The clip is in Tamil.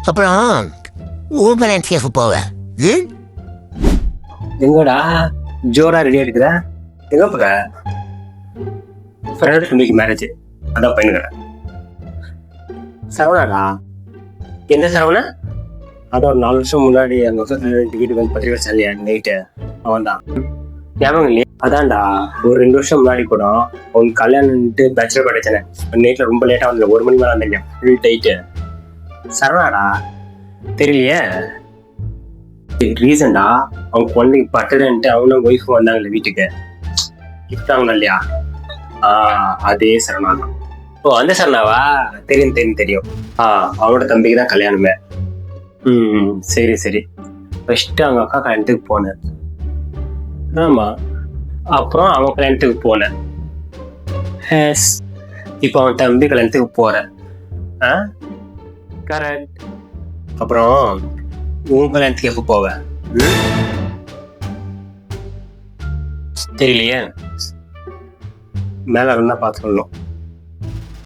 அப்புறம் உன் கல்யாணத்துக்கு எப்போ போவ? எங்கடா ஜோரா ரெடி ஆகிடுக்குற? எங்க போற? ஃப்ரெண்டோட தம்பிக்கு மேரேஜ், அதான் பையனுக்கிறேன். சரவணாடா? எந்த சரவணா? அதான் ஒரு 4 வருஷம் முன்னாடி அந்த வீட்டுக்கு வந்து பத்திரிக்கை சாலியா நைட்டு அவன் தான். ஞாபகம் இல்லையா? அதான்டா ஒரு 2 வருஷம் முன்னாடி கூட அவன் கல்யாணம்ட்டு பேச்சுலர் படிச்சேன். நைட்ல ரொம்ப லேட்டா வந்து 1 மணி மேலே வந்தேன். Full tight. சரவணாடா? தெரியலையே. ரீசன்டா அவன் குழந்தைக்கு பட்டுறன்ட்டு அவனும் ஒய்ஃபும் வந்தாங்கல்ல வீட்டுக்கு, கிஃப்ட் வாங்கணும் இல்லையா? அதே சரணா தான். ஓ, அந்த சரணாவா? தெரியும். அவனோட தம்பிக்கு தான் கல்யாணமே. சரி. ஃபர்ஸ்ட் அவங்க அக்கா கல்யாணத்துக்கு போனேன். ஆமா, அப்புறம் அவன் கல்யாணத்துக்கு போனேன். இப்போ அவன் தம்பி கல்யாணத்துக்கு போறேன். கரெக்ட். அப்புறம் உன் கல்யாணத்துக்கு எப்போ போவேன்? தெரியலையே. மேல இருந்தா பார்த்து சொல்லணும்.